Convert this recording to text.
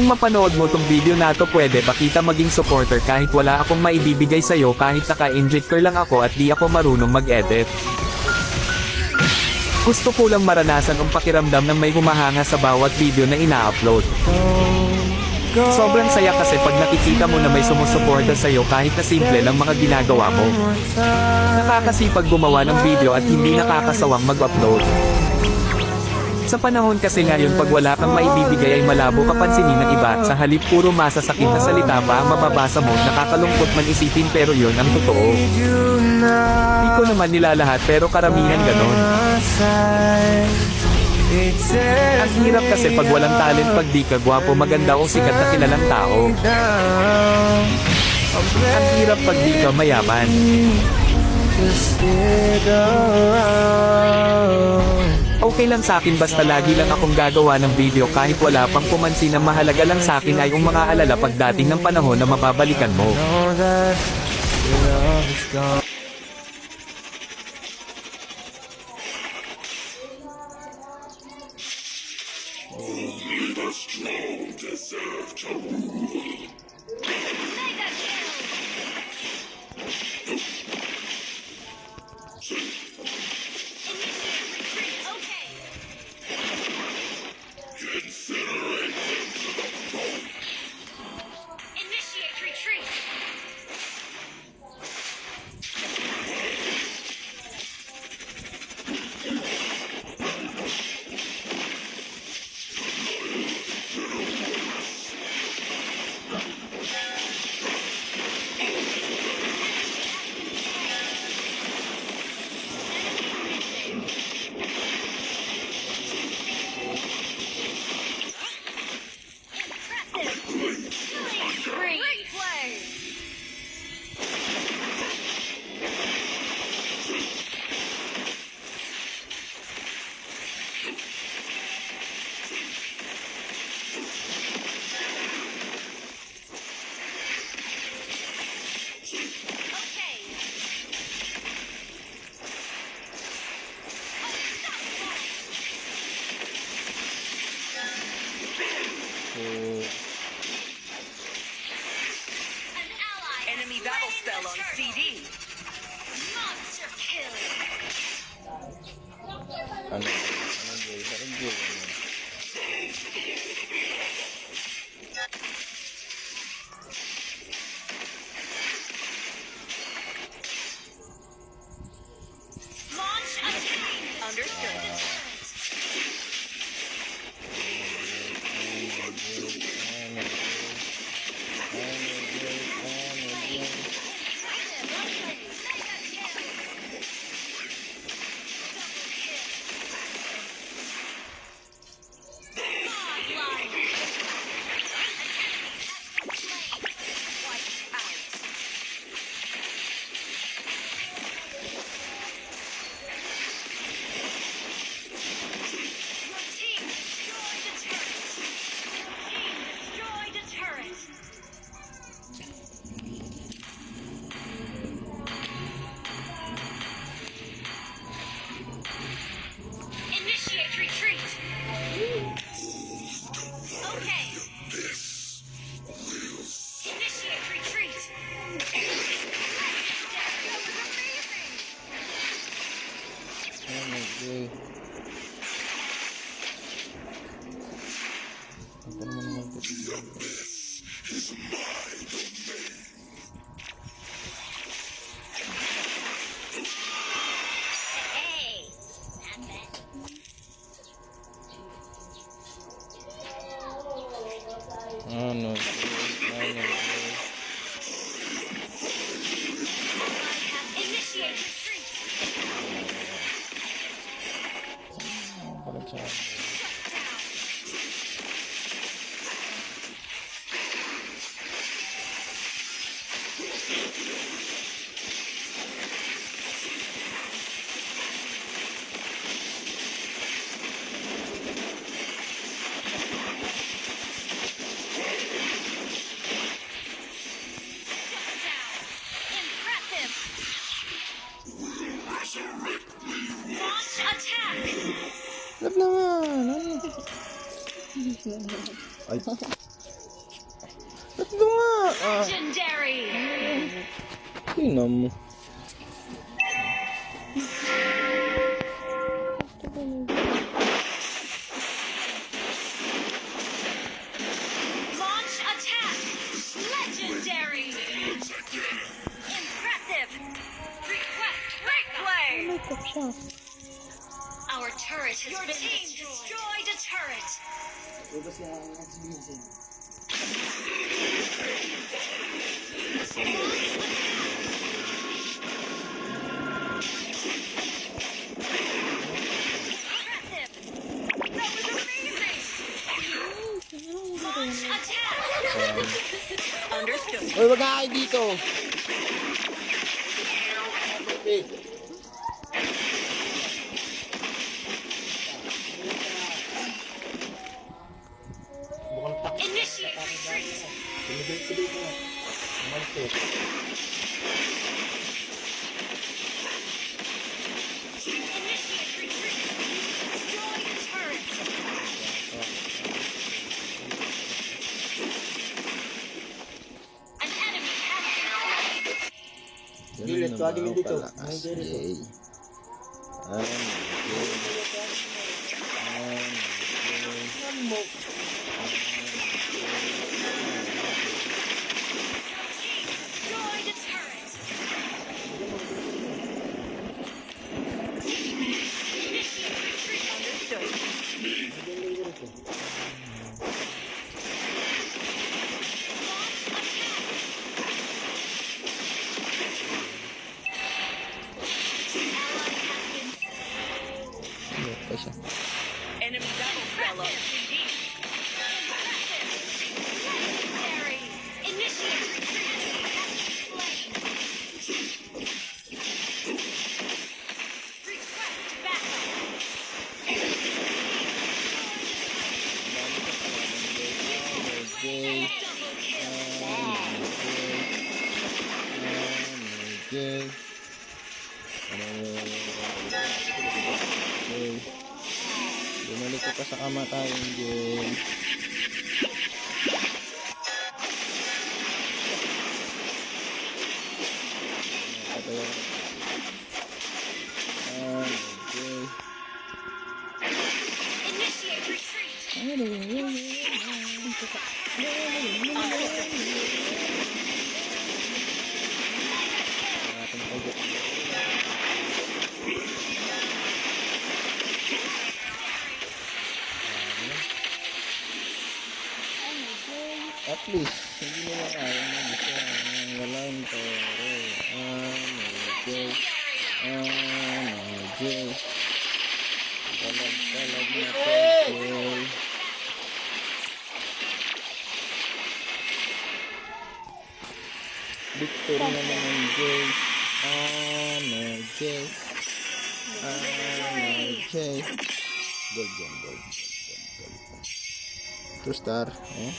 mapanood mo tong video na to, pwede ba kita maging supporter kahit wala akong maibibigay sa'yo, kahit naka-injector lang ako at di ako marunong mag-edit. Gusto ko lang maranasan ang pakiramdam ng may humahanga sa bawat video na ina-upload. Sobrang saya kasi pag nakikita mo na may sumusuporta sa'yo kahit na simple lang mga ginagawa mo. Nakakasipag gumawa ng video at hindi nakakasawang mag-upload. Sa panahon kasi ngayon, pag wala kang maibibigay ay malabo ka pansinin ng iba, sa halip puro masasakit na salita pa ang mababasa mo, nakakalungkot man isipin pero yun ang totoo. Di ko naman nilalahat pero karamihan ganon. Ang hirap kasi pag walang talent, pag di ka gwapo, maganda o sikat na kilalang tao. Ang hirap pag di ka mayaman. Okay lang sa akin basta lagi lang akong gagawa ng video kahit wala pang pumansin. Ang mahalaga lang sa akin ay ang mga alala pagdating ng panahon na mababalikan mo. Only the strong deserve to rule. Incinerate them to the bone. Initiate retreat. Enemy battle spell on CD. Monster kill. Launch attack. Understood. Initiate retreat. Okay. Initiate retreat. Hey, not bad. Initiate retreat. Impressive. Launch attack. Love naman. Ano? Ay. Tatlo nga. Legendary. Tingnan mo. Launch attack. Legendary. Impressive. Request replay. Our turret has been destroyed. A turret. Impressive. That was amazing. Launch attack. Understood. Uy, wag nga kayo dito. Okay. Initiate retreat. Initiate retreat. Destroy the turret. An enemy has been slain. Ganun na ba ako kalakas? Yay. Destroy the turret. Initiate retreat. Understood. Ano pa siya? Enemy double spell on CD. Legendary. Initiate retreat. Slain. Request backup. Okay. Double kill. Okay. Okay. Bumalik ko pa sa kamatayan, Jay. Okay. Initiate retreat. Ating pag- At least, hindi nila kaya mag-isa. Walang toro. Okay. Okay. Talag na okay. Victory na naman, Jay. Jay. Jay. Gold yan, gold. 2 star. Oh.